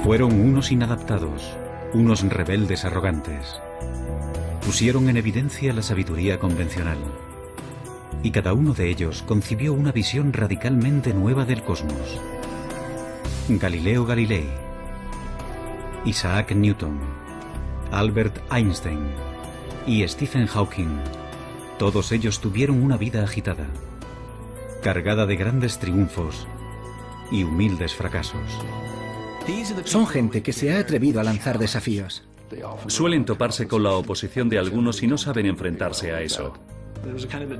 Fueron unos inadaptados, unos rebeldes arrogantes. Pusieron en evidencia la sabiduría convencional. Y cada uno de ellos concibió una visión radicalmente nueva del cosmos. Galileo Galilei, Isaac Newton, Albert Einstein y Stephen Hawking. Todos ellos tuvieron una vida agitada, cargada de grandes triunfos y humildes fracasos. Son gente que se ha atrevido a lanzar desafíos. Suelen toparse con la oposición de algunos y no saben enfrentarse a eso.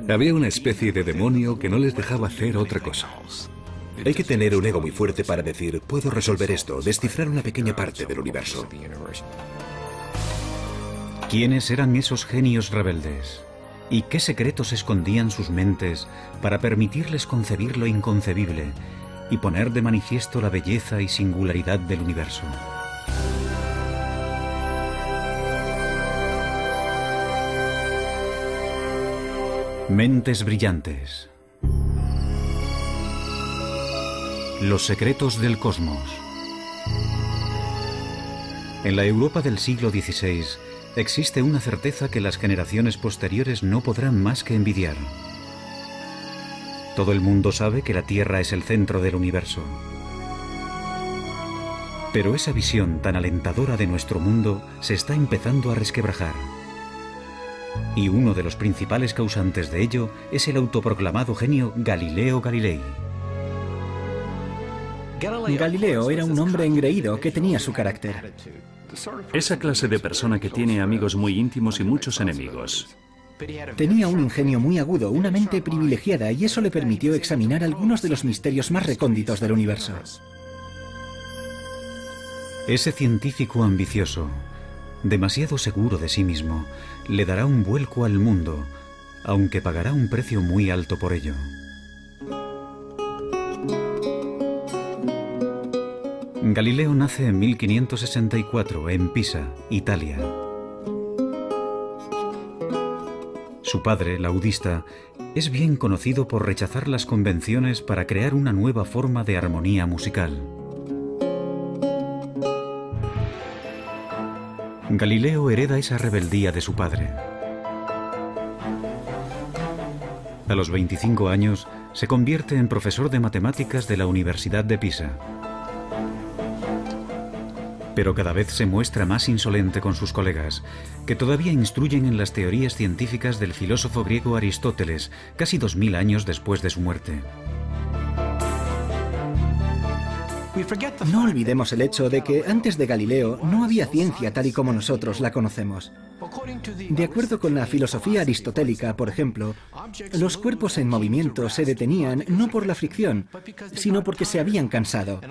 Había una especie de demonio que no les dejaba hacer otra cosa. Hay que tener un ego muy fuerte para decir, puedo resolver esto, descifrar una pequeña parte del universo. ¿Quiénes eran esos genios rebeldes? ¿Y qué secretos escondían sus mentes para permitirles concebir lo inconcebible y poner de manifiesto la belleza y singularidad del universo? Mentes brillantes. Los secretos del cosmos. En la Europa del siglo XVI existe una certeza que las generaciones posteriores no podrán más que envidiar. Todo el mundo sabe que la Tierra es el centro del universo. Pero esa visión tan alentadora de nuestro mundo se está empezando a resquebrajar. Y uno de los principales causantes de ello es el autoproclamado genio Galileo Galilei. Galileo era un hombre engreído que tenía su carácter. Esa clase de persona que tiene amigos muy íntimos y muchos enemigos. Tenía un ingenio muy agudo, una mente privilegiada, y eso le permitió examinar algunos de los misterios más recónditos del universo. Ese científico ambicioso, demasiado seguro de sí mismo, le dará un vuelco al mundo, aunque pagará un precio muy alto por ello. Galileo nace en 1564 en Pisa, Italia. Su padre, laudista, es bien conocido por rechazar las convenciones para crear una nueva forma de armonía musical. Galileo hereda esa rebeldía de su padre. A los 25 años se convierte en profesor de matemáticas de la Universidad de Pisa. Pero cada vez se muestra más insolente con sus colegas, que todavía instruyen en las teorías científicas del filósofo griego Aristóteles, casi 2000 años después de su muerte. No olvidemos el hecho de que antes de Galileo no había ciencia tal y como nosotros la conocemos. De acuerdo con la filosofía aristotélica, por ejemplo, los cuerpos en movimiento se detenían no por la fricción, sino porque se habían cansado,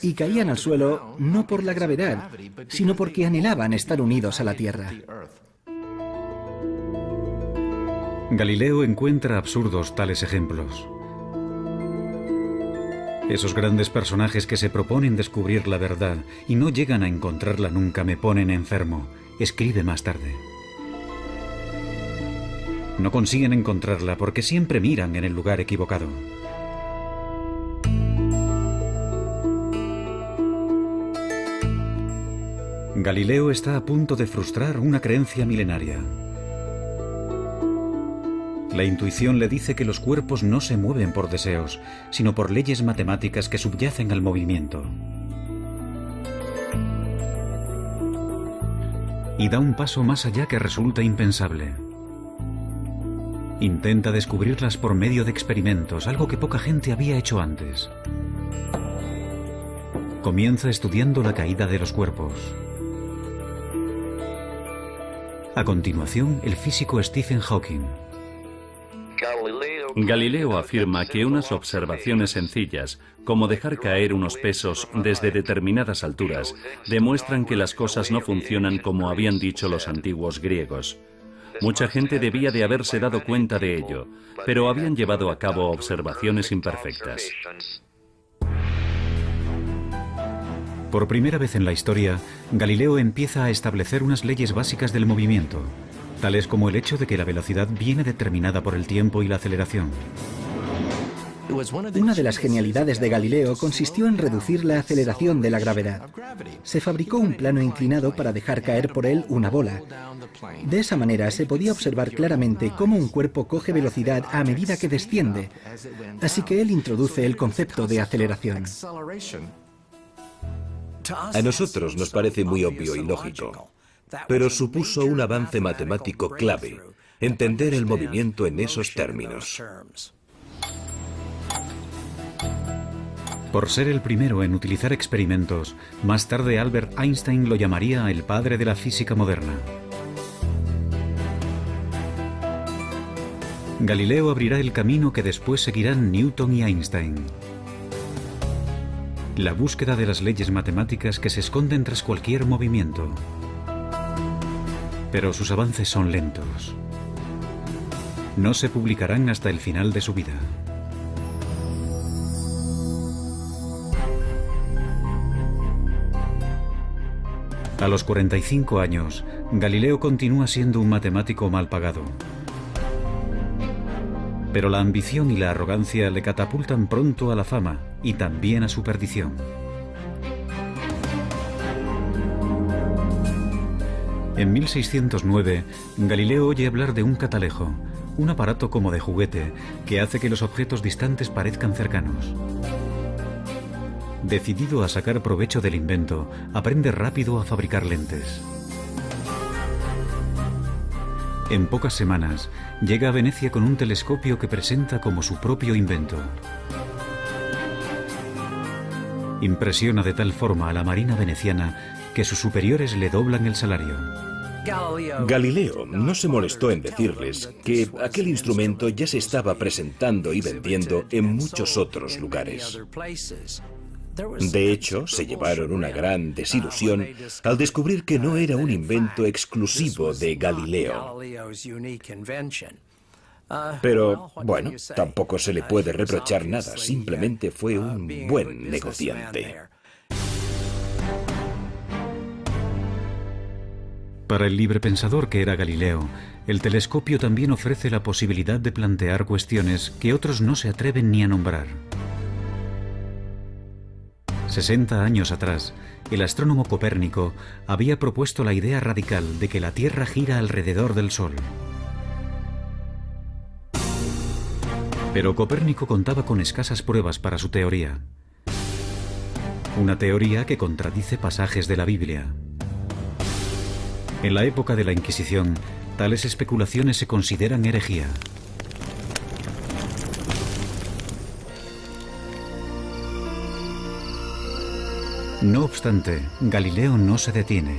y caían al suelo no por la gravedad, sino porque anhelaban estar unidos a la Tierra. Galileo encuentra absurdos tales ejemplos. Esos grandes personajes que se proponen descubrir la verdad y no llegan a encontrarla nunca me ponen enfermo, escribe más tarde. No consiguen encontrarla porque siempre miran en el lugar equivocado. Galileo está a punto de frustrar una creencia milenaria. La intuición le dice que los cuerpos no se mueven por deseos, sino por leyes matemáticas que subyacen al movimiento. Y da un paso más allá que resulta impensable. Intenta descubrirlas por medio de experimentos, algo que poca gente había hecho antes. Comienza estudiando la caída de los cuerpos. A continuación, el físico Stephen Hawking. Galileo afirma que unas observaciones sencillas, como dejar caer unos pesos desde determinadas alturas, demuestran que las cosas no funcionan como habían dicho los antiguos griegos. Mucha gente debía de haberse dado cuenta de ello, pero habían llevado a cabo observaciones imperfectas. Por primera vez en la historia, Galileo empieza a establecer unas leyes básicas del movimiento, tales como el hecho de que la velocidad viene determinada por el tiempo y la aceleración. Una de las genialidades de Galileo consistió en reducir la aceleración de la gravedad. Se fabricó un plano inclinado para dejar caer por él una bola. De esa manera se podía observar claramente cómo un cuerpo coge velocidad a medida que desciende. Así que él introduce el concepto de aceleración. A nosotros nos parece muy obvio y lógico, pero supuso un avance matemático clave, entender el movimiento en esos términos. Por ser el primero en utilizar experimentos, más tarde Albert Einstein lo llamaría el padre de la física moderna. Galileo abrirá el camino que después seguirán Newton y Einstein. La búsqueda de las leyes matemáticas que se esconden tras cualquier movimiento. Pero sus avances son lentos. No se publicarán hasta el final de su vida. A los 45 años, Galileo continúa siendo un matemático mal pagado. Pero la ambición y la arrogancia le catapultan pronto a la fama y también a su perdición. En 1609, Galileo oye hablar de un catalejo, un aparato como de juguete que hace que los objetos distantes parezcan cercanos. Decidido a sacar provecho del invento, aprende rápido a fabricar lentes. En pocas semanas, llega a Venecia con un telescopio que presenta como su propio invento. Impresiona de tal forma a la marina veneciana que sus superiores le doblan el salario. Galileo no se molestó en decirles que aquel instrumento ya se estaba presentando y vendiendo en muchos otros lugares. De hecho, se llevaron una gran desilusión al descubrir que no era un invento exclusivo de Galileo. Pero, bueno, tampoco se le puede reprochar nada, simplemente fue un buen negociante. Para el librepensador que era Galileo, el telescopio también ofrece la posibilidad de plantear cuestiones que otros no se atreven ni a nombrar. 60 años atrás, el astrónomo Copérnico había propuesto la idea radical de que la Tierra gira alrededor del Sol. Pero Copérnico contaba con escasas pruebas para su teoría. Una teoría que contradice pasajes de la Biblia. En la época de la Inquisición, tales especulaciones se consideran herejía. No obstante, Galileo no se detiene.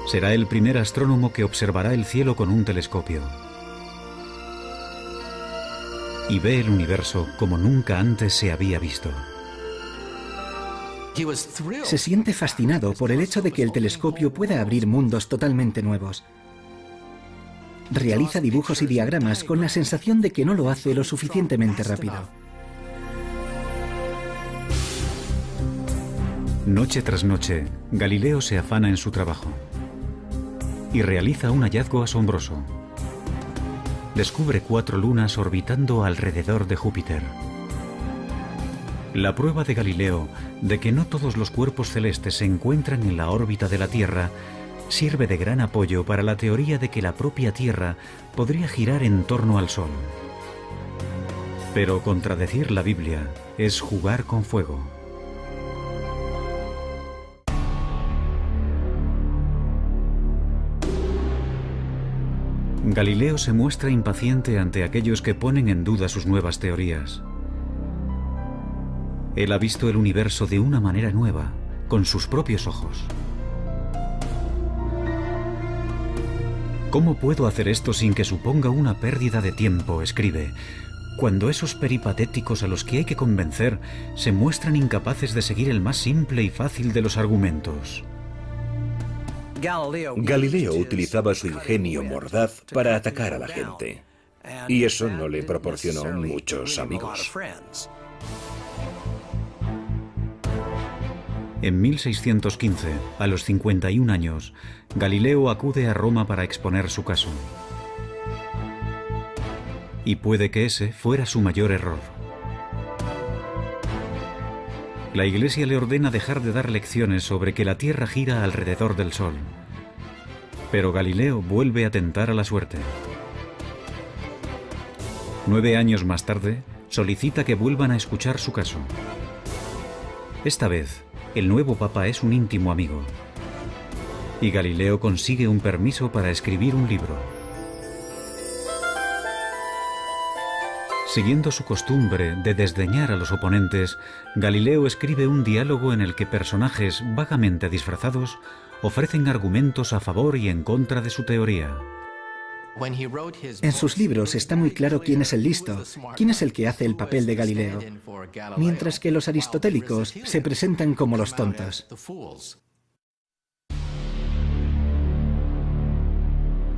Será el primer astrónomo que observará el cielo con un telescopio. Y ve el universo como nunca antes se había visto. Se siente fascinado por el hecho de que el telescopio pueda abrir mundos totalmente nuevos. Realiza dibujos y diagramas con la sensación de que no lo hace lo suficientemente rápido. Noche tras noche, Galileo se afana en su trabajo y realiza un hallazgo asombroso. Descubre 4 lunas orbitando alrededor de Júpiter. La prueba de Galileo de que no todos los cuerpos celestes se encuentran en la órbita de la Tierra sirve de gran apoyo para la teoría de que la propia Tierra podría girar en torno al Sol. Pero contradecir la Biblia es jugar con fuego. Galileo se muestra impaciente ante aquellos que ponen en duda sus nuevas teorías. Él ha visto el universo de una manera nueva, con sus propios ojos. ¿Cómo puedo hacer esto sin que suponga una pérdida de tiempo?, escribe, cuando esos peripatéticos a los que hay que convencer se muestran incapaces de seguir el más simple y fácil de los argumentos. Galileo utilizaba su ingenio mordaz para atacar a la gente, y eso no le proporcionó muchos amigos. En 1615, a los 51 años, Galileo acude a Roma para exponer su caso. Y puede que ese fuera su mayor error. La Iglesia le ordena dejar de dar lecciones sobre que la Tierra gira alrededor del Sol. Pero Galileo vuelve a tentar a la suerte. 9 años más tarde, solicita que vuelvan a escuchar su caso. Esta vez, el nuevo papa es un íntimo amigo. Y Galileo consigue un permiso para escribir un libro. Siguiendo su costumbre de desdeñar a los oponentes, Galileo escribe un diálogo en el que personajes vagamente disfrazados ofrecen argumentos a favor y en contra de su teoría. En sus libros está muy claro quién es el listo, quién es el que hace el papel de Galileo, mientras que los aristotélicos se presentan como los tontos.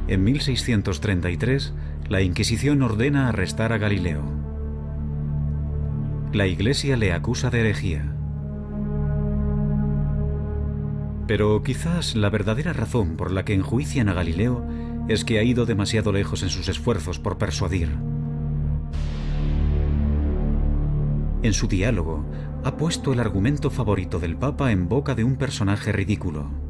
En 1633, la Inquisición ordena arrestar a Galileo. La Iglesia le acusa de herejía. Pero quizás la verdadera razón por la que enjuician a Galileo es que ha ido demasiado lejos en sus esfuerzos por persuadir. En su diálogo, ha puesto el argumento favorito del Papa en boca de un personaje ridículo.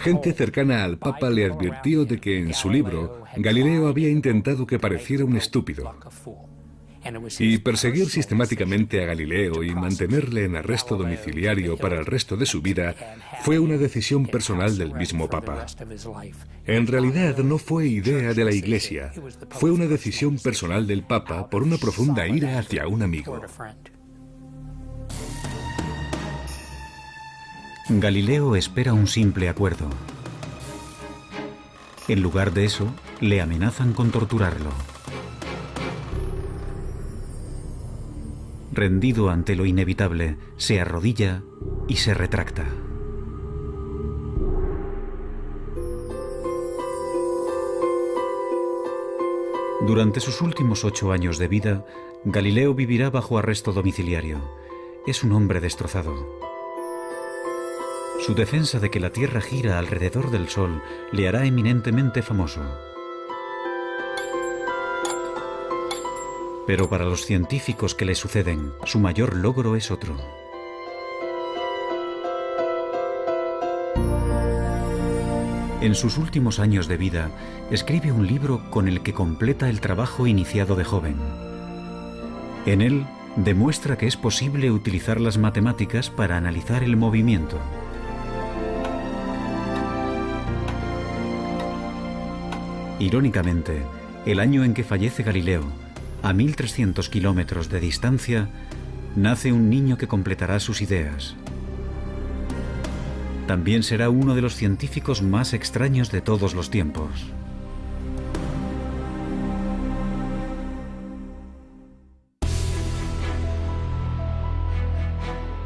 Gente cercana al Papa le advirtió de que en su libro Galileo había intentado que pareciera un estúpido. Y perseguir sistemáticamente a Galileo y mantenerle en arresto domiciliario para el resto de su vida fue una decisión personal del mismo Papa. En realidad no fue idea de la Iglesia, fue una decisión personal del Papa por una profunda ira hacia un amigo. Galileo espera un simple acuerdo. En lugar de eso, le amenazan con torturarlo. Rendido ante lo inevitable, se arrodilla y se retracta. Durante sus últimos 8 años de vida, Galileo vivirá bajo arresto domiciliario. Es un hombre destrozado. Su defensa de que la Tierra gira alrededor del Sol le hará eminentemente famoso. Pero para los científicos que le suceden, su mayor logro es otro. En sus últimos años de vida, escribe un libro con el que completa el trabajo iniciado de joven. En él, demuestra que es posible utilizar las matemáticas para analizar el movimiento. Irónicamente, el año en que fallece Galileo, a 1300 kilómetros de distancia, nace un niño que completará sus ideas. También será uno de los científicos más extraños de todos los tiempos.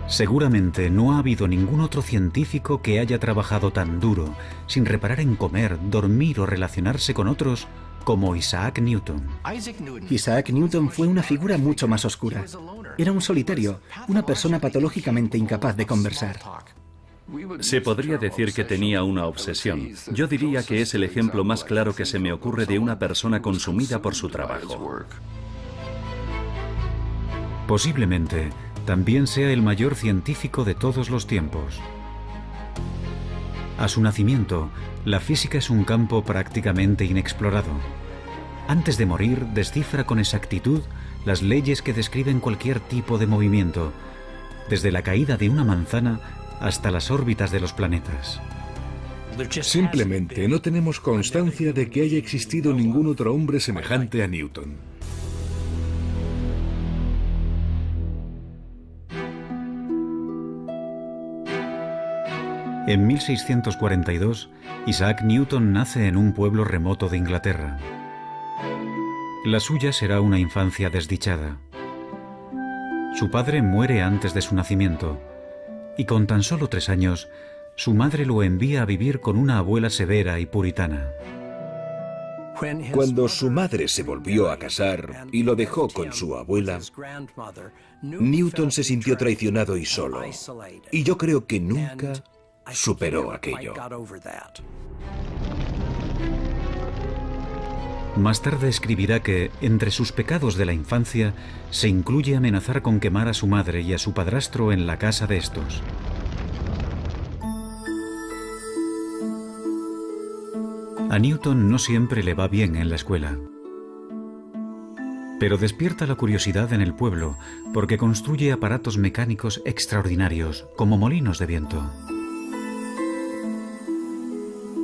Seguramente no ha habido ningún otro científico que haya trabajado tan duro, sin reparar en comer, dormir o relacionarse con otros, como Isaac Newton. Isaac Newton fue una figura mucho más oscura. Era un solitario, una persona patológicamente incapaz de conversar. Se podría decir que tenía una obsesión. Yo diría que es el ejemplo más claro que se me ocurre de una persona consumida por su trabajo. Posiblemente también sea el mayor científico de todos los tiempos. A su nacimiento, la física es un campo prácticamente inexplorado. Antes de morir, descifra con exactitud las leyes que describen cualquier tipo de movimiento, desde la caída de una manzana hasta las órbitas de los planetas. Simplemente no tenemos constancia de que haya existido ningún otro hombre semejante a Newton. En 1642, Isaac Newton nace en un pueblo remoto de Inglaterra. La suya será una infancia desdichada. Su padre muere antes de su nacimiento, y con tan solo 3 años, su madre lo envía a vivir con una abuela severa y puritana. Cuando su madre se volvió a casar y lo dejó con su abuela, Newton se sintió traicionado y solo, y yo creo que nunca superó aquello. Más tarde escribirá que, entre sus pecados de la infancia, se incluye amenazar con quemar a su madre y a su padrastro en la casa de estos. A Newton no siempre le va bien en la escuela, pero despierta la curiosidad en el pueblo porque construye aparatos mecánicos extraordinarios, como molinos de viento.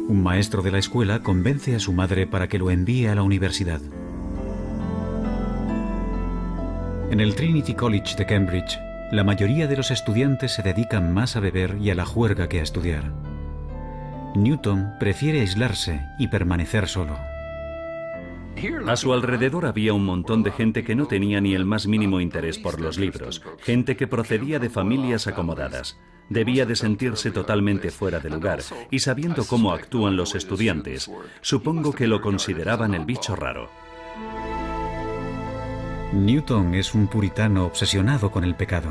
Un maestro de la escuela convence a su madre para que lo envíe a la universidad. En el Trinity College de Cambridge, la mayoría de los estudiantes se dedican más a beber y a la juerga que a estudiar. Newton prefiere aislarse y permanecer solo. A su alrededor había un montón de gente que no tenía ni el más mínimo interés por los libros, gente que procedía de familias acomodadas. Debía de sentirse totalmente fuera de lugar, y sabiendo cómo actúan los estudiantes, supongo que lo consideraban el bicho raro. Newton es un puritano obsesionado con el pecado.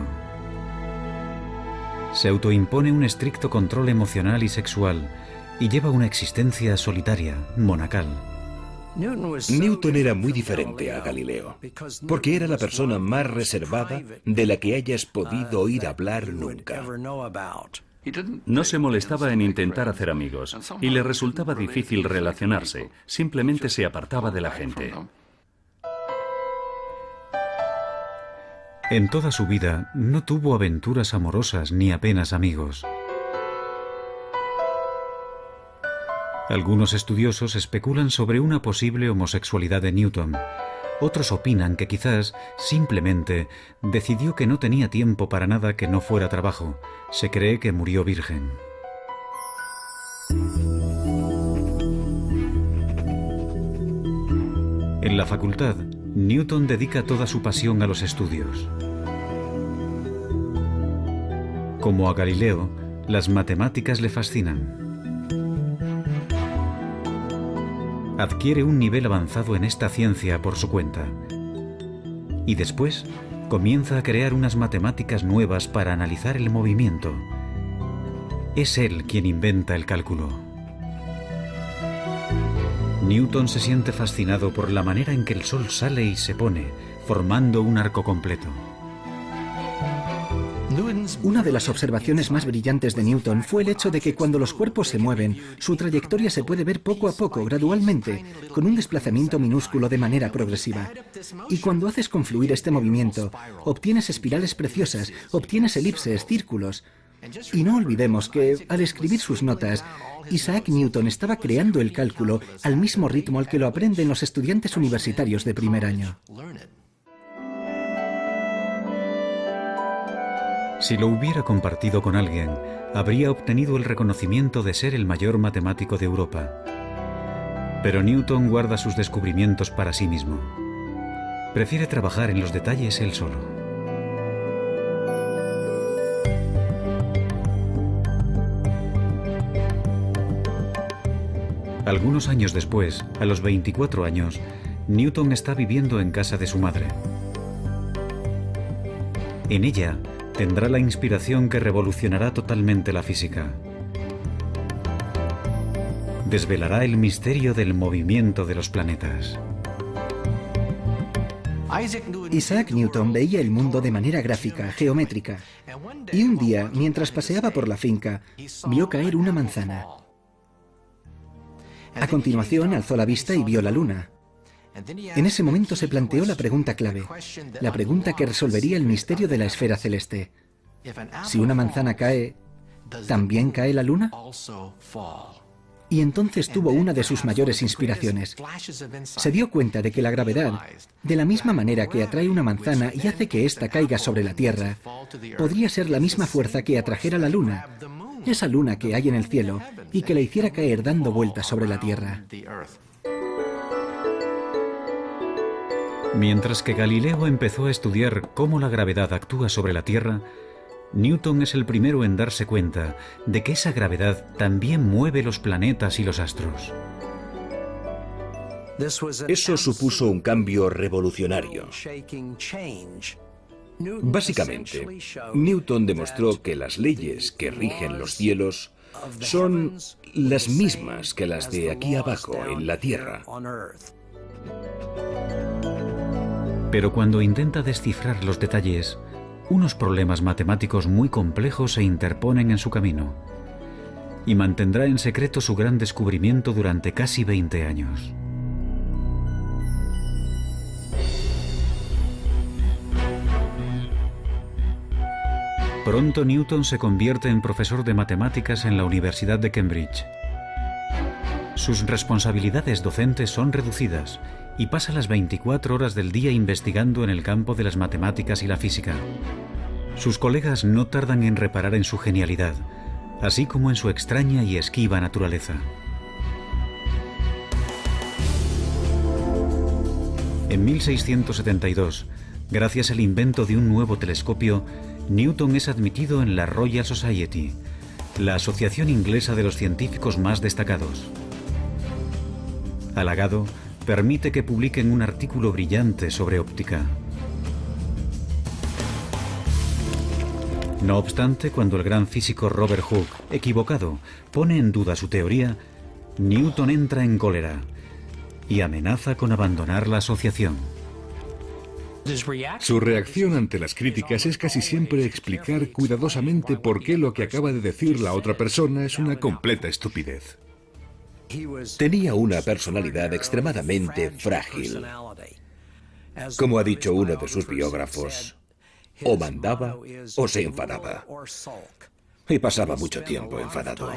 Se autoimpone un estricto control emocional y sexual y lleva una existencia solitaria, monacal. Newton era muy diferente a Galileo, porque era la persona más reservada de la que hayas podido oír hablar nunca. No se molestaba en intentar hacer amigos, y le resultaba difícil relacionarse, simplemente se apartaba de la gente. En toda su vida no tuvo aventuras amorosas ni apenas amigos. Algunos estudiosos especulan sobre una posible homosexualidad de Newton. Otros opinan que quizás, simplemente, decidió que no tenía tiempo para nada que no fuera trabajo. Se cree que murió virgen. En la facultad, Newton dedica toda su pasión a los estudios. Como a Galileo, las matemáticas le fascinan. Adquiere un nivel avanzado en esta ciencia por su cuenta. Y después comienza a crear unas matemáticas nuevas para analizar el movimiento. Es él quien inventa el cálculo. Newton se siente fascinado por la manera en que el Sol sale y se pone, formando un arco completo. Una de las observaciones más brillantes de Newton fue el hecho de que cuando los cuerpos se mueven, su trayectoria se puede ver poco a poco, gradualmente, con un desplazamiento minúsculo de manera progresiva. Y cuando haces confluir este movimiento, obtienes espirales preciosas, obtienes elipses, círculos. Y no olvidemos que, al escribir sus notas, Isaac Newton estaba creando el cálculo al mismo ritmo al que lo aprenden los estudiantes universitarios de primer año. Si lo hubiera compartido con alguien, habría obtenido el reconocimiento de ser el mayor matemático de Europa. Pero Newton guarda sus descubrimientos para sí mismo. Prefiere trabajar en los detalles él solo. Algunos años después, a los 24 años, Newton está viviendo en casa de su madre. En ella, tendrá la inspiración que revolucionará totalmente la física. Desvelará el misterio del movimiento de los planetas. Isaac Newton veía el mundo de manera gráfica, geométrica. Y un día, mientras paseaba por la finca, vio caer una manzana. A continuación, alzó la vista y vio la luna. En ese momento se planteó la pregunta clave, la pregunta que resolvería el misterio de la esfera celeste. Si una manzana cae, ¿también cae la luna? Y entonces tuvo una de sus mayores inspiraciones. Se dio cuenta de que la gravedad, de la misma manera que atrae una manzana y hace que ésta caiga sobre la Tierra, podría ser la misma fuerza que atrajera la luna, esa luna que hay en el cielo, y que la hiciera caer dando vueltas sobre la Tierra. Mientras que Galileo empezó a estudiar cómo la gravedad actúa sobre la Tierra, Newton es el primero en darse cuenta de que esa gravedad también mueve los planetas y los astros. Eso supuso un cambio revolucionario. Básicamente, Newton demostró que las leyes que rigen los cielos son las mismas que las de aquí abajo en la Tierra. Pero cuando intenta descifrar los detalles, unos problemas matemáticos muy complejos se interponen en su camino y mantendrá en secreto su gran descubrimiento durante casi 20 años. Pronto Newton se convierte en profesor de matemáticas en la Universidad de Cambridge. Sus responsabilidades docentes son reducidas y pasa las 24 horas del día investigando en el campo de las matemáticas y la física. Sus colegas no tardan en reparar en su genialidad, así como en su extraña y esquiva naturaleza. En 1672, gracias al invento de un nuevo telescopio, Newton es admitido en la Royal Society, la asociación inglesa de los científicos más destacados. Halagado, permite que publiquen un artículo brillante sobre óptica. No obstante, cuando el gran físico Robert Hooke, equivocado, pone en duda su teoría, Newton entra en cólera y amenaza con abandonar la asociación. Su reacción ante las críticas es casi siempre explicar cuidadosamente por qué lo que acaba de decir la otra persona es una completa estupidez. Tenía una personalidad extremadamente frágil. Como ha dicho uno de sus biógrafos, o mandaba o se enfadaba. Y pasaba mucho tiempo enfadado.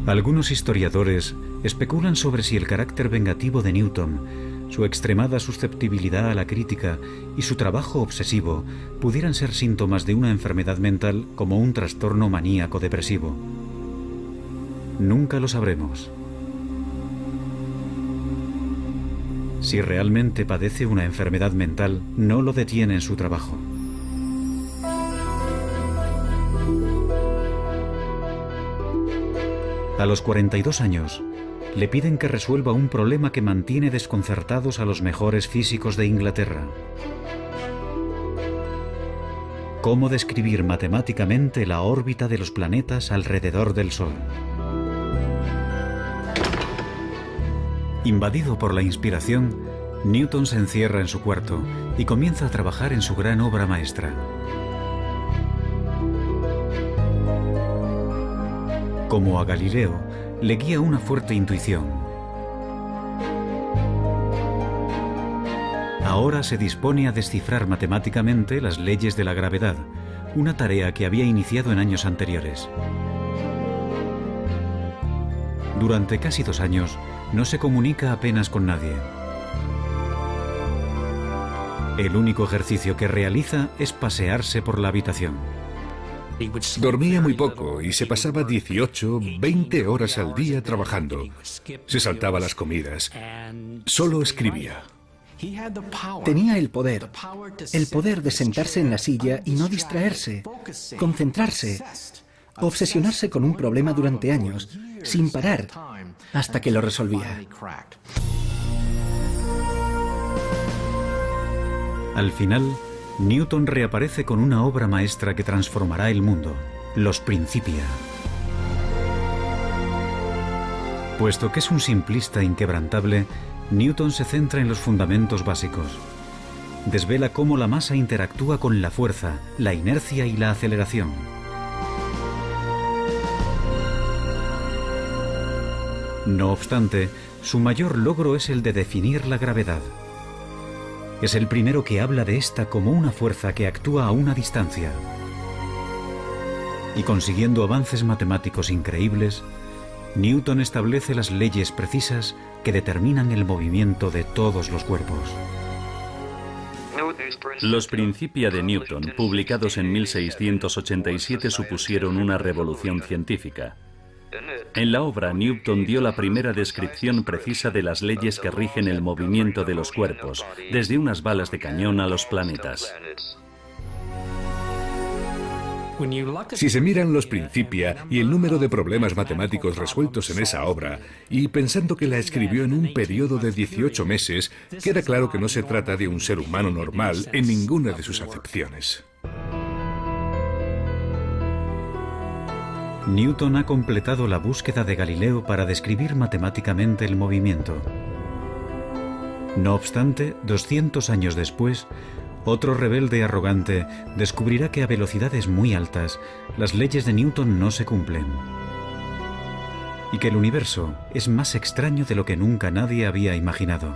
Algunos historiadores especulan sobre si el carácter vengativo de Newton, su extremada susceptibilidad a la crítica y su trabajo obsesivo pudieran ser síntomas de una enfermedad mental como un trastorno maníaco-depresivo. Nunca lo sabremos. Si realmente padece una enfermedad mental, no lo detiene en su trabajo. A los 42 años, le piden que resuelva un problema que mantiene desconcertados a los mejores físicos de Inglaterra. ¿Cómo describir matemáticamente la órbita de los planetas alrededor del Sol? Invadido por la inspiración, Newton se encierra en su cuarto y comienza a trabajar en su gran obra maestra. Como a Galileo, le guía una fuerte intuición. Ahora se dispone a descifrar matemáticamente las leyes de la gravedad, una tarea que había iniciado en años anteriores. Durante casi 2 años, no se comunica apenas con nadie. El único ejercicio que realiza es pasearse por la habitación. Dormía muy poco y se pasaba 18, 20 horas al día trabajando. Se saltaba las comidas. Solo escribía. Tenía el poder de sentarse en la silla y no distraerse, concentrarse, obsesionarse con un problema durante años, sin parar, hasta que lo resolvía. Al final, Newton reaparece con una obra maestra que transformará el mundo, Los Principia. Puesto que es un simplista inquebrantable, Newton se centra en los fundamentos básicos. Desvela cómo la masa interactúa con la fuerza, la inercia y la aceleración. No obstante, su mayor logro es el de definir la gravedad. Es el primero que habla de esta como una fuerza que actúa a una distancia. Y consiguiendo avances matemáticos increíbles, Newton establece las leyes precisas que determinan el movimiento de todos los cuerpos. Los Principia de Newton, publicados en 1687, supusieron una revolución científica. En la obra, Newton dio la primera descripción precisa de las leyes que rigen el movimiento de los cuerpos, desde unas balas de cañón a los planetas. Si se miran los Principia y el número de problemas matemáticos resueltos en esa obra, y pensando que la escribió en un periodo de 18 meses, queda claro que no se trata de un ser humano normal en ninguna de sus acepciones. Newton ha completado la búsqueda de Galileo para describir matemáticamente el movimiento. No obstante, 200 años después, otro rebelde arrogante descubrirá que a velocidades muy altas las leyes de Newton no se cumplen y que el universo es más extraño de lo que nunca nadie había imaginado.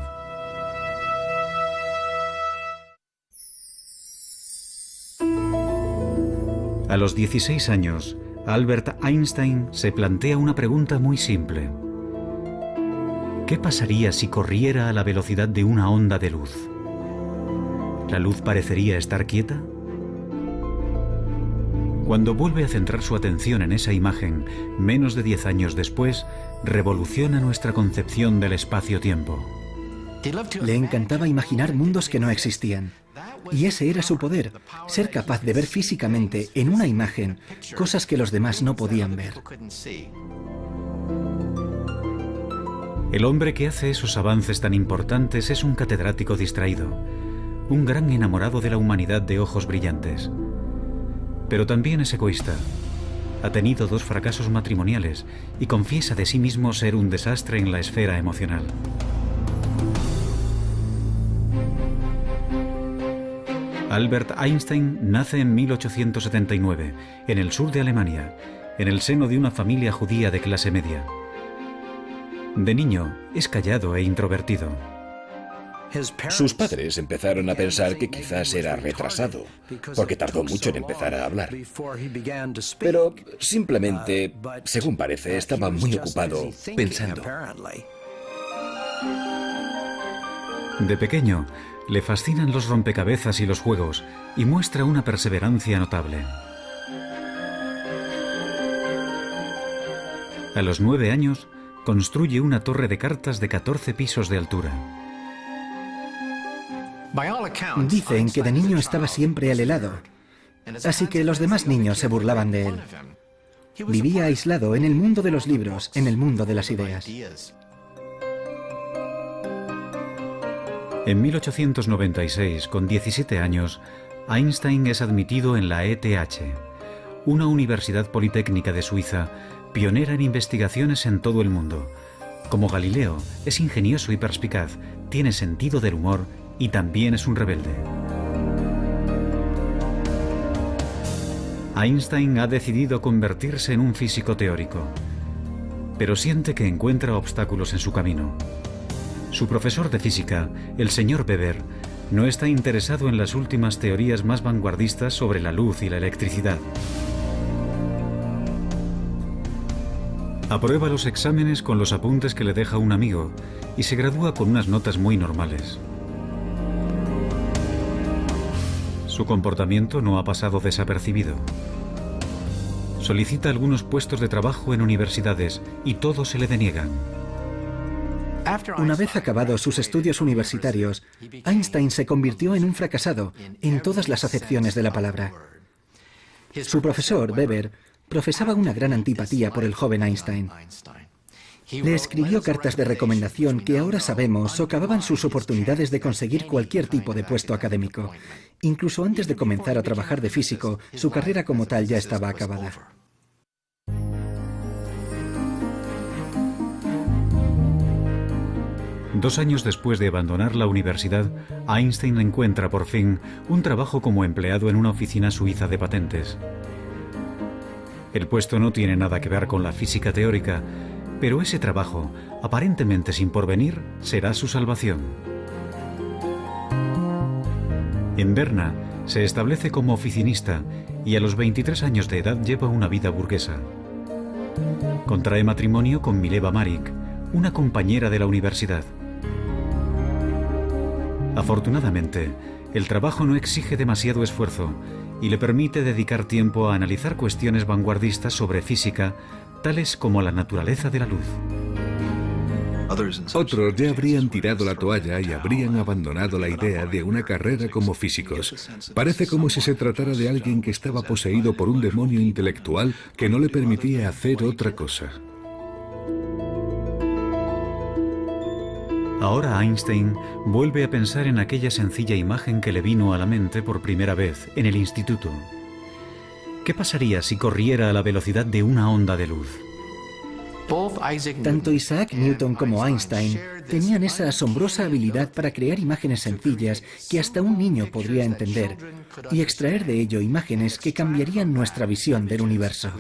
A los 16 años, Albert Einstein se plantea una pregunta muy simple. ¿Qué pasaría si corriera a la velocidad de una onda de luz? ¿La luz parecería estar quieta? Cuando vuelve a centrar su atención en esa imagen, menos de 10 años después, revoluciona nuestra concepción del espacio-tiempo. Le encantaba imaginar mundos que no existían. Y ese era su poder, ser capaz de ver físicamente en una imagen cosas que los demás no podían ver. El hombre que hace esos avances tan importantes es un catedrático distraído, un gran enamorado de la humanidad de ojos brillantes. Pero también es egoísta. Ha tenido 2 fracasos matrimoniales y confiesa de sí mismo ser un desastre en la esfera emocional. Albert Einstein nace en 1879, en el sur de Alemania, en el seno de una familia judía de clase media. De niño, es callado e introvertido. Sus padres empezaron a pensar que quizás era retrasado, porque tardó mucho en empezar a hablar. Pero simplemente, según parece, estaba muy ocupado pensando. De pequeño, le fascinan los rompecabezas y los juegos, y muestra una perseverancia notable. A los 9 años, construye una torre de cartas de 14 pisos de altura. Dicen que de niño estaba siempre al helado, así que los demás niños se burlaban de él. Vivía aislado en el mundo de los libros, en el mundo de las ideas. En 1896, con 17 años, Einstein es admitido en la ETH, una universidad politécnica de Suiza, pionera en investigaciones en todo el mundo. Como Galileo, es ingenioso y perspicaz, tiene sentido del humor y también es un rebelde. Einstein ha decidido convertirse en un físico teórico, pero siente que encuentra obstáculos en su camino. Su profesor de física, el señor Weber, no está interesado en las últimas teorías más vanguardistas sobre la luz y la electricidad. Aprueba los exámenes con los apuntes que le deja un amigo y se gradúa con unas notas muy normales. Su comportamiento no ha pasado desapercibido. Solicita algunos puestos de trabajo en universidades y todos se le deniegan. Una vez acabados sus estudios universitarios, Einstein se convirtió en un fracasado en todas las acepciones de la palabra. Su profesor, Weber, profesaba una gran antipatía por el joven Einstein. Le escribió cartas de recomendación que ahora sabemos socavaban sus oportunidades de conseguir cualquier tipo de puesto académico. Incluso antes de comenzar a trabajar de físico, su carrera como tal ya estaba acabada. Dos años después de abandonar la universidad, Einstein encuentra por fin un trabajo como empleado en una oficina suiza de patentes. El puesto no tiene nada que ver con la física teórica, pero ese trabajo, aparentemente sin porvenir, será su salvación. En Berna se establece como oficinista y a los 23 años de edad lleva una vida burguesa. Contrae matrimonio con Mileva Marik, una compañera de la universidad. Afortunadamente, el trabajo no exige demasiado esfuerzo y le permite dedicar tiempo a analizar cuestiones vanguardistas sobre física, tales como la naturaleza de la luz. Otros ya habrían tirado la toalla y habrían abandonado la idea de una carrera como físicos. Parece como si se tratara de alguien que estaba poseído por un demonio intelectual que no le permitía hacer otra cosa. Ahora Einstein vuelve a pensar en aquella sencilla imagen que le vino a la mente por primera vez en el instituto. ¿Qué pasaría si corriera a la velocidad de una onda de luz? Tanto Isaac Newton como Einstein tenían esa asombrosa habilidad para crear imágenes sencillas que hasta un niño podría entender y extraer de ello imágenes que cambiarían nuestra visión del universo.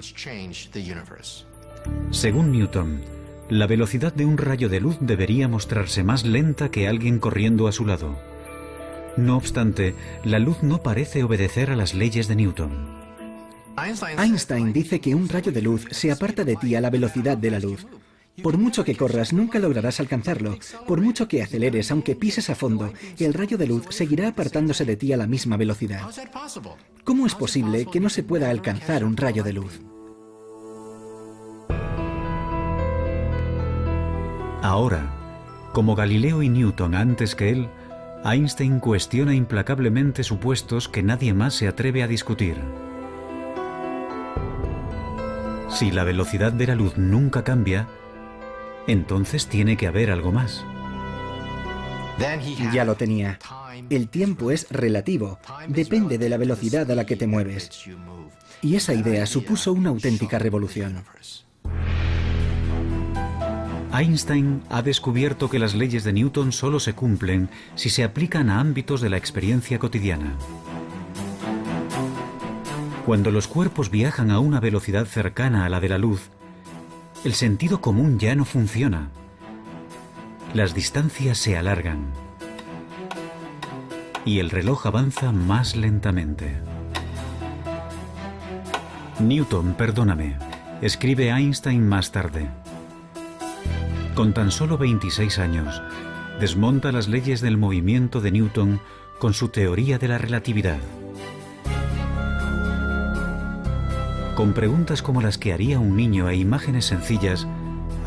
Según Newton, la velocidad de un rayo de luz debería mostrarse más lenta que alguien corriendo a su lado. No obstante, la luz no parece obedecer a las leyes de Newton. Einstein dice que un rayo de luz se aparta de ti a la velocidad de la luz. Por mucho que corras, nunca lograrás alcanzarlo. Por mucho que aceleres, aunque pises a fondo, el rayo de luz seguirá apartándose de ti a la misma velocidad. ¿Cómo es posible que no se pueda alcanzar un rayo de luz? Ahora, como Galileo y Newton antes que él, Einstein cuestiona implacablemente supuestos que nadie más se atreve a discutir. Si la velocidad de la luz nunca cambia, entonces tiene que haber algo más. Ya lo tenía. El tiempo es relativo, depende de la velocidad a la que te mueves. Y esa idea supuso una auténtica revolución. Einstein ha descubierto que las leyes de Newton solo se cumplen si se aplican a ámbitos de la experiencia cotidiana. Cuando los cuerpos viajan a una velocidad cercana a la de la luz, el sentido común ya no funciona. Las distancias se alargan y el reloj avanza más lentamente. Newton, perdóname, escribe Einstein más tarde. Con tan solo 26 años, desmonta las leyes del movimiento de Newton con su teoría de la relatividad. Con preguntas como las que haría un niño e imágenes sencillas,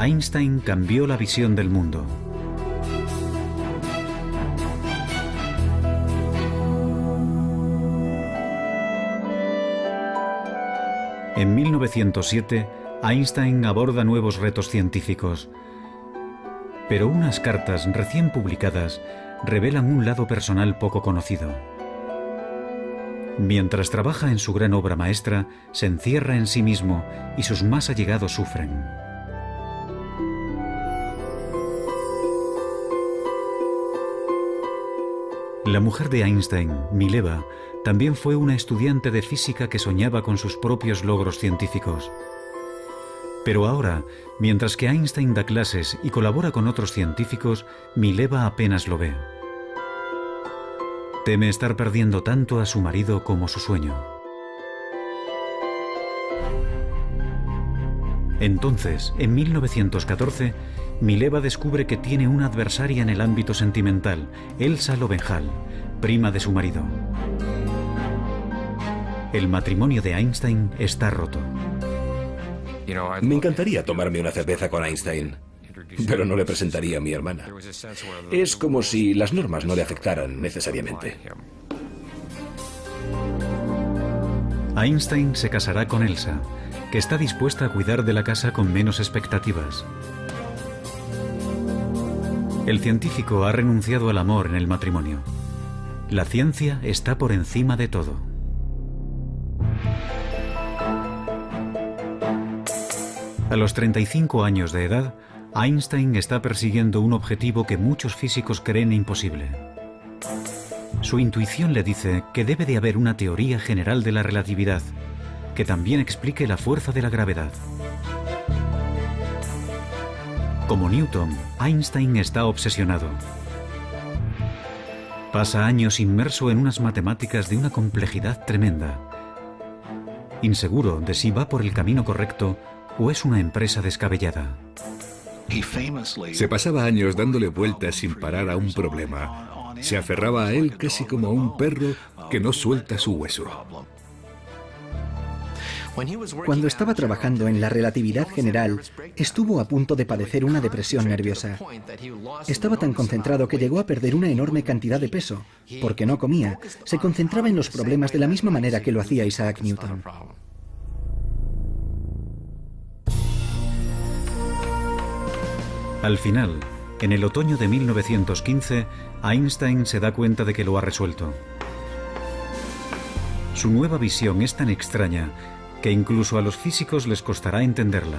Einstein cambió la visión del mundo. En 1907, Einstein aborda nuevos retos científicos. Pero unas cartas recién publicadas revelan un lado personal poco conocido. Mientras trabaja en su gran obra maestra, se encierra en sí mismo y sus más allegados sufren. La mujer de Einstein, Mileva, también fue una estudiante de física que soñaba con sus propios logros científicos. Pero ahora, mientras que Einstein da clases y colabora con otros científicos, Mileva apenas lo ve. Teme estar perdiendo tanto a su marido como su sueño. Entonces, en 1914, Mileva descubre que tiene una adversaria en el ámbito sentimental, Elsa Lowenthal, prima de su marido. El matrimonio de Einstein está roto. Me encantaría tomarme una cerveza con Einstein, pero no le presentaría a mi hermana. Es como si las normas no le afectaran necesariamente. Einstein se casará con Elsa, que está dispuesta a cuidar de la casa con menos expectativas. El científico ha renunciado al amor en el matrimonio. La ciencia está por encima de todo. A los 35 años de edad, Einstein está persiguiendo un objetivo que muchos físicos creen imposible. Su intuición le dice que debe de haber una teoría general de la relatividad, que también explique la fuerza de la gravedad. Como Newton, Einstein está obsesionado. Pasa años inmerso en unas matemáticas de una complejidad tremenda. Inseguro de si va por el camino correcto o es una empresa descabellada. Se pasaba años dándole vueltas sin parar a un problema. Se aferraba a él casi como a un perro que no suelta su hueso. Cuando estaba trabajando en la relatividad general, estuvo a punto de padecer una depresión nerviosa. Estaba tan concentrado que llegó a perder una enorme cantidad de peso. Porque no comía, se concentraba en los problemas de la misma manera que lo hacía Isaac Newton. Al final, en el otoño de 1915, Einstein se da cuenta de que lo ha resuelto. Su nueva visión es tan extraña que incluso a los físicos les costará entenderla.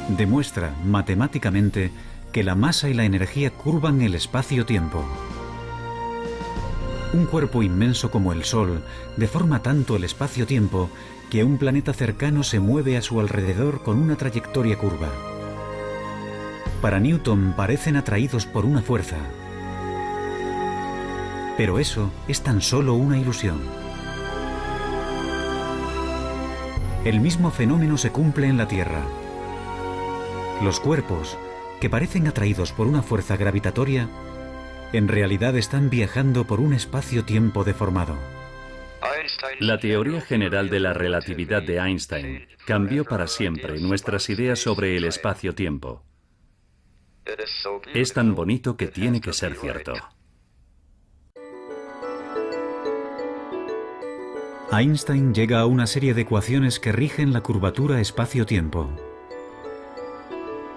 Demuestra matemáticamente que la masa y la energía curvan el espacio-tiempo. Un cuerpo inmenso como el Sol deforma tanto el espacio-tiempo que un planeta cercano se mueve a su alrededor con una trayectoria curva. Para Newton parecen atraídos por una fuerza. Pero eso es tan solo una ilusión. El mismo fenómeno se cumple en la Tierra. Los cuerpos, que parecen atraídos por una fuerza gravitatoria, en realidad están viajando por un espacio-tiempo deformado. La teoría general de la relatividad de Einstein cambió para siempre nuestras ideas sobre el espacio-tiempo. Es tan bonito que tiene que ser cierto. Einstein llega a una serie de ecuaciones que rigen la curvatura espacio-tiempo.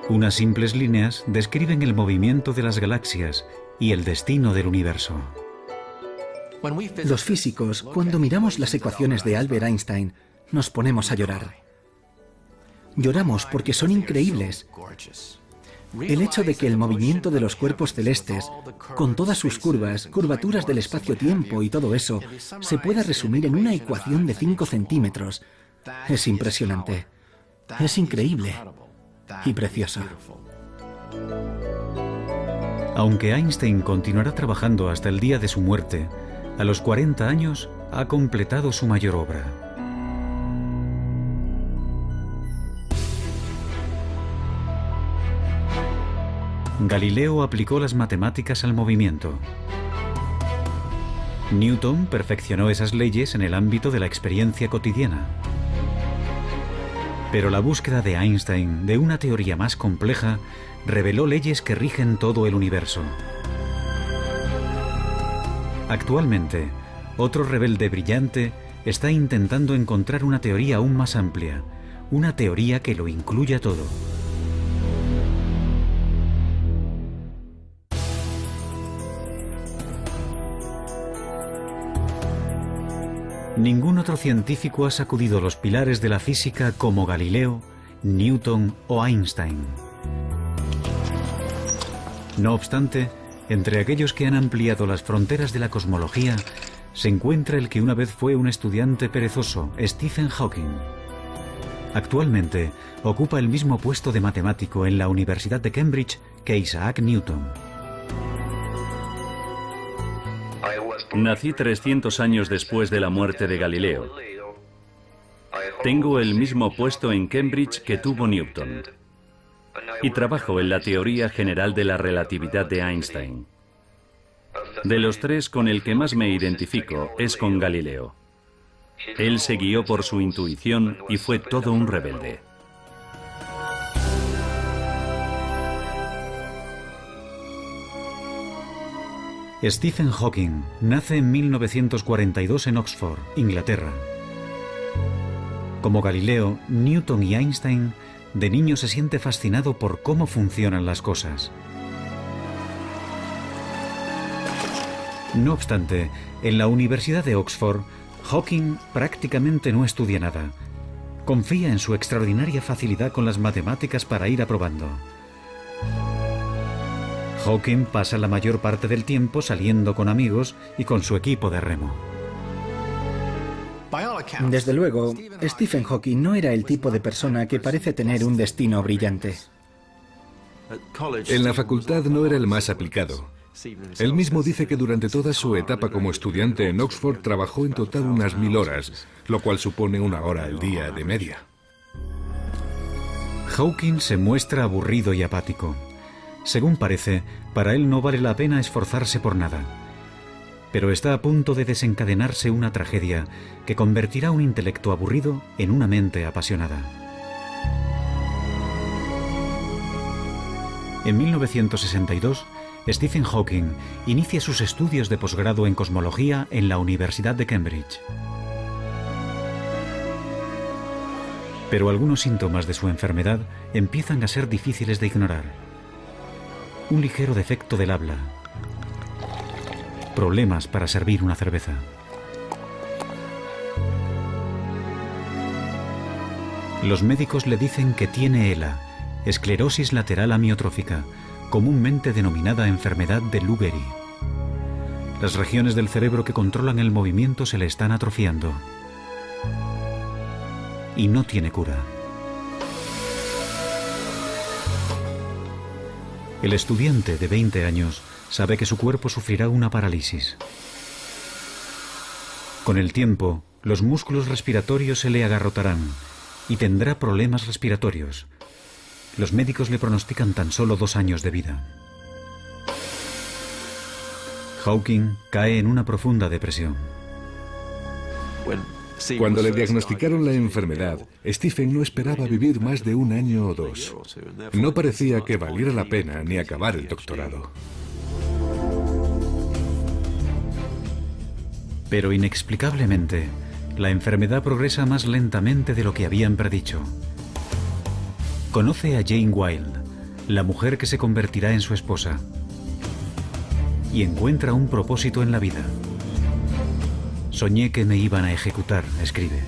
Unas simples líneas describen el movimiento de las galaxias y el destino del universo. Los físicos, cuando miramos las ecuaciones de Albert Einstein, nos ponemos a llorar. Lloramos porque son increíbles. El hecho de que el movimiento de los cuerpos celestes, con todas sus curvas, curvaturas del espacio-tiempo y todo eso, se pueda resumir en una ecuación de 5 centímetros, es impresionante. Es increíble y precioso. Aunque Einstein continuará trabajando hasta el día de su muerte, a los 40 años ha completado su mayor obra. Galileo aplicó las matemáticas al movimiento. Newton perfeccionó esas leyes en el ámbito de la experiencia cotidiana. Pero la búsqueda de Einstein de una teoría más compleja reveló leyes que rigen todo el universo. Actualmente, otro rebelde brillante está intentando encontrar una teoría aún más amplia, una teoría que lo incluya todo. Ningún otro científico ha sacudido los pilares de la física como Galileo, Newton o Einstein. No obstante, entre aquellos que han ampliado las fronteras de la cosmología, se encuentra el que una vez fue un estudiante perezoso, Stephen Hawking. Actualmente, ocupa el mismo puesto de matemático en la Universidad de Cambridge que Isaac Newton. Nací 300 años después de la muerte de Galileo. Tengo el mismo puesto en Cambridge que tuvo Newton. Y trabajo en la teoría general de la relatividad de Einstein. De los tres, con el que más me identifico es con Galileo. Él se guió por su intuición y fue todo un rebelde. Stephen Hawking nace en 1942 en Oxford, Inglaterra. Como Galileo, Newton y Einstein, de niño se siente fascinado por cómo funcionan las cosas. No obstante, en la Universidad de Oxford, Hawking prácticamente no estudia nada. Confía en su extraordinaria facilidad con las matemáticas para ir aprobando. Hawking pasa la mayor parte del tiempo saliendo con amigos y con su equipo de remo. Desde luego, Stephen Hawking no era el tipo de persona que parece tener un destino brillante. En la facultad no era el más aplicado. Él mismo dice que durante toda su etapa como estudiante en Oxford trabajó en total unas 1000 horas, lo cual supone 1 hora al día de media. Hawking se muestra aburrido y apático. Según parece, para él no vale la pena esforzarse por nada. Pero está a punto de desencadenarse una tragedia que convertirá un intelecto aburrido en una mente apasionada. En 1962, Stephen Hawking inicia sus estudios de posgrado en cosmología en la Universidad de Cambridge. Pero algunos síntomas de su enfermedad empiezan a ser difíciles de ignorar. Un ligero defecto del habla, problemas para servir una cerveza. Los médicos le dicen que tiene ELA, esclerosis lateral amiotrófica, comúnmente denominada enfermedad de Lou Gehrig. Las regiones del cerebro que controlan el movimiento se le están atrofiando. Y no tiene cura. El estudiante de 20 años sabe que su cuerpo sufrirá una parálisis. Con el tiempo, los músculos respiratorios se le agarrotarán y tendrá problemas respiratorios. Los médicos le pronostican tan solo 2 años de vida. Hawking cae en una profunda depresión. Cuando le diagnosticaron la enfermedad, Stephen no esperaba vivir más de 1 año o 2. No parecía que valiera la pena ni acabar el doctorado. Pero inexplicablemente, la enfermedad progresa más lentamente de lo que habían predicho. Conoce a Jane Wilde, la mujer que se convertirá en su esposa, y encuentra un propósito en la vida. Soñé que me iban a ejecutar, escribe.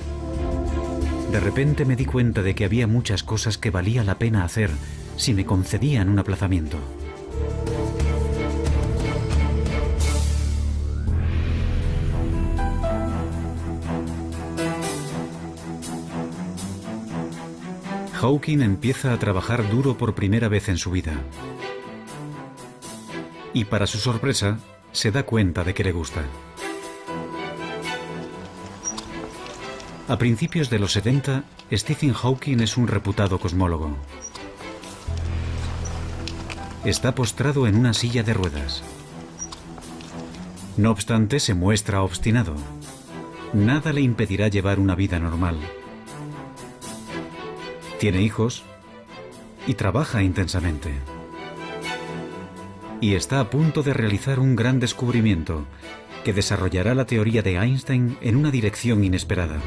De repente me di cuenta de que había muchas cosas que valía la pena hacer si me concedían un aplazamiento. Hawking empieza a trabajar duro por primera vez en su vida. Y para su sorpresa, se da cuenta de que le gusta. A principios de los 70, Stephen Hawking es un reputado cosmólogo. Está postrado en una silla de ruedas. No obstante, se muestra obstinado. Nada le impedirá llevar una vida normal. Tiene hijos y trabaja intensamente. Y está a punto de realizar un gran descubrimiento que desarrollará la teoría de Einstein en una dirección inesperada.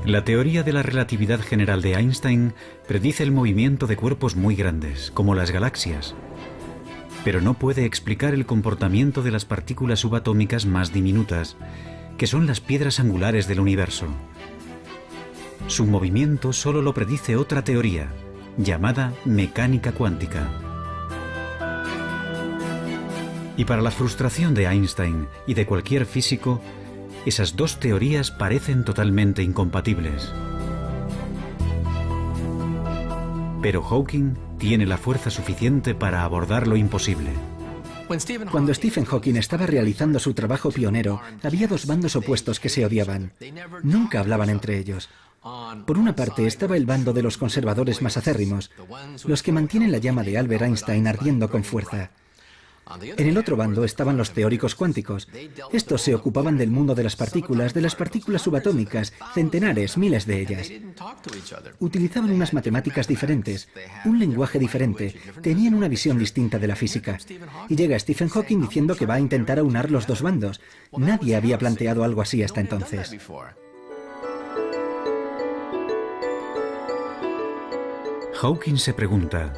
La teoría de la relatividad general de Einstein predice el movimiento de cuerpos muy grandes, como las galaxias, pero no puede explicar el comportamiento de las partículas subatómicas más diminutas, que son las piedras angulares del universo. Su movimiento solo lo predice otra teoría, llamada mecánica cuántica. Y para la frustración de Einstein y de cualquier físico, esas dos teorías parecen totalmente incompatibles. Pero Hawking tiene la fuerza suficiente para abordar lo imposible. Cuando Stephen Hawking estaba realizando su trabajo pionero, había 2 bandos opuestos que se odiaban. Nunca hablaban entre ellos. Por una parte estaba el bando de los conservadores más acérrimos, los que mantienen la llama de Albert Einstein ardiendo con fuerza. En el otro bando estaban los teóricos cuánticos. Estos se ocupaban del mundo de las partículas subatómicas, centenares, miles de ellas. Utilizaban unas matemáticas diferentes, un lenguaje diferente, tenían una visión distinta de la física. Y llega Stephen Hawking diciendo que va a intentar aunar los 2 bandos. Nadie había planteado algo así hasta entonces. Hawking se pregunta,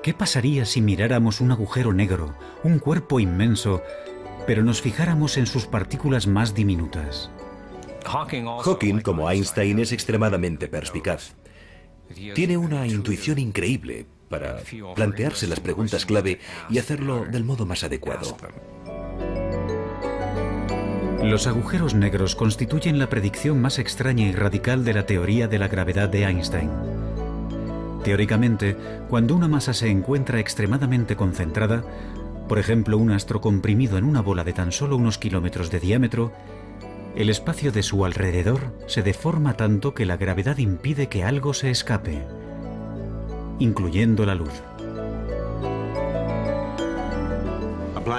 ¿qué pasaría si miráramos un agujero negro, un cuerpo inmenso, pero nos fijáramos en sus partículas más diminutas? Hawking, como Einstein, es extremadamente perspicaz. Tiene una intuición increíble para plantearse las preguntas clave y hacerlo del modo más adecuado. Los agujeros negros constituyen la predicción más extraña y radical de la teoría de la gravedad de Einstein. Teóricamente, cuando una masa se encuentra extremadamente concentrada, por ejemplo un astro comprimido en una bola de tan solo unos kilómetros de diámetro, el espacio de su alrededor se deforma tanto que la gravedad impide que algo se escape, incluyendo la luz.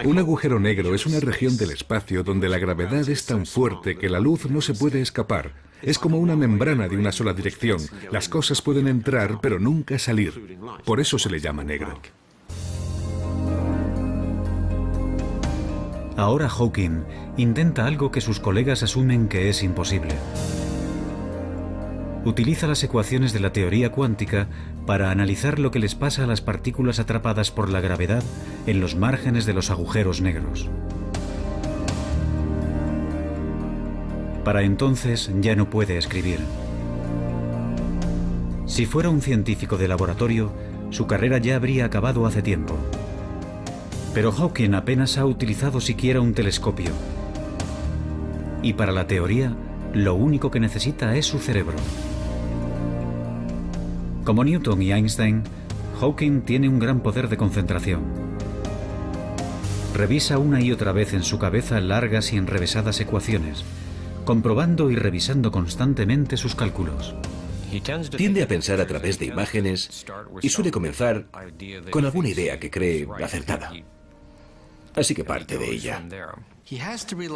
Un agujero negro es una región del espacio donde la gravedad es tan fuerte que la luz no se puede escapar. Es como una membrana de una sola dirección. Las cosas pueden entrar, pero nunca salir. Por eso se le llama negro. Ahora Hawking intenta algo que sus colegas asumen que es imposible. Utiliza las ecuaciones de la teoría cuántica para analizar lo que les pasa a las partículas atrapadas por la gravedad en los márgenes de los agujeros negros. Para entonces ya no puede escribir. Si fuera un científico de laboratorio, su carrera ya habría acabado hace tiempo. Pero Hawking apenas ha utilizado siquiera un telescopio. Y para la teoría, lo único que necesita es su cerebro. Como Newton y Einstein, Hawking tiene un gran poder de concentración. Revisa una y otra vez en su cabeza largas y enrevesadas ecuaciones, comprobando y revisando constantemente sus cálculos. Tiende a pensar a través de imágenes y suele comenzar con alguna idea que cree acertada. Así que parte de ella.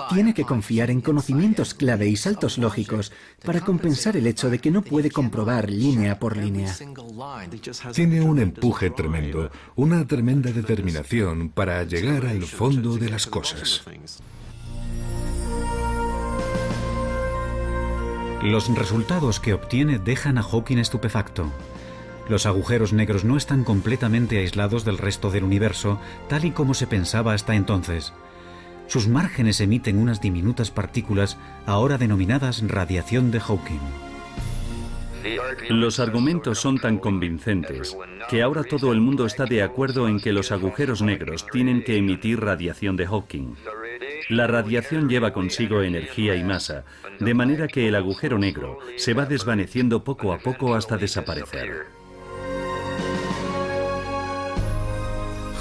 Tiene que confiar en conocimientos clave y saltos lógicos para compensar el hecho de que no puede comprobar línea por línea. Tiene un empuje tremendo, una tremenda determinación para llegar al fondo de las cosas. Los resultados que obtiene dejan a Hawking estupefacto. Los agujeros negros no están completamente aislados del resto del universo, tal y como se pensaba hasta entonces. Sus márgenes emiten unas diminutas partículas, ahora denominadas radiación de Hawking. Los argumentos son tan convincentes que ahora todo el mundo está de acuerdo en que los agujeros negros tienen que emitir radiación de Hawking. La radiación lleva consigo energía y masa, de manera que el agujero negro se va desvaneciendo poco a poco hasta desaparecer.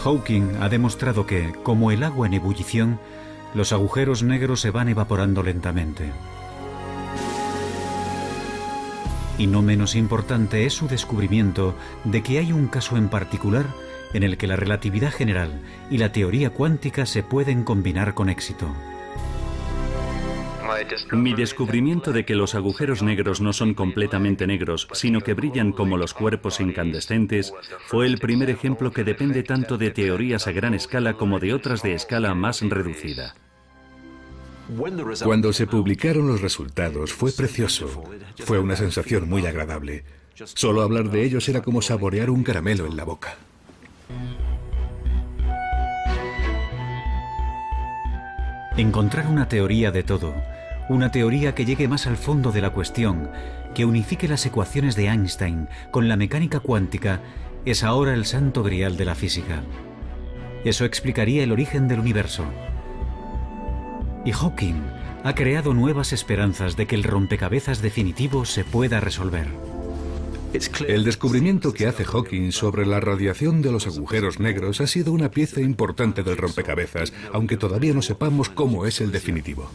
Hawking ha demostrado que, como el agua en ebullición, los agujeros negros se van evaporando lentamente. Y no menos importante es su descubrimiento de que hay un caso en particular en el que la relatividad general y la teoría cuántica se pueden combinar con éxito. Mi descubrimiento de que los agujeros negros no son completamente negros, sino que brillan como los cuerpos incandescentes, fue el primer ejemplo que depende tanto de teorías a gran escala como de otras de escala más reducida. Cuando se publicaron los resultados fue precioso. Fue una sensación muy agradable. Solo hablar de ellos era como saborear un caramelo en la boca. Encontrar una teoría de todo, una teoría que llegue más al fondo de la cuestión, que unifique las ecuaciones de Einstein con la mecánica cuántica, es ahora el santo grial de la física. Eso explicaría el origen del universo. Y Hawking ha creado nuevas esperanzas de que el rompecabezas definitivo se pueda resolver. El descubrimiento que hace Hawking sobre la radiación de los agujeros negros ha sido una pieza importante del rompecabezas, aunque todavía no sepamos cómo es el definitivo.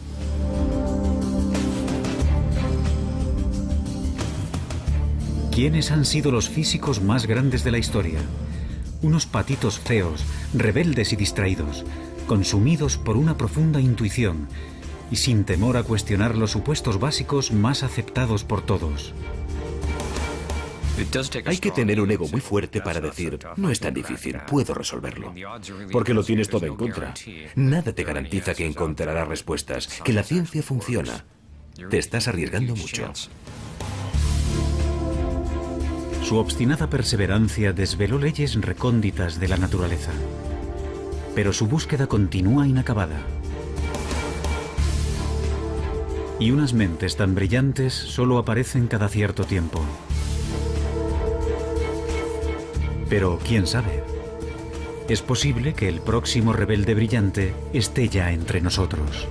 ¿Quiénes han sido los físicos más grandes de la historia? Unos patitos feos, rebeldes y distraídos, consumidos por una profunda intuición y sin temor a cuestionar los supuestos básicos más aceptados por todos. Hay que tener un ego muy fuerte para decir, no es tan difícil, puedo resolverlo. Porque lo tienes todo en contra. Nada te garantiza que encontrarás respuestas, que la ciencia funciona. Te estás arriesgando mucho. Su obstinada perseverancia desveló leyes recónditas de la naturaleza. Pero su búsqueda continúa inacabada. Y unas mentes tan brillantes solo aparecen cada cierto tiempo. Pero, ¿quién sabe? Es posible que el próximo rebelde brillante esté ya entre nosotros.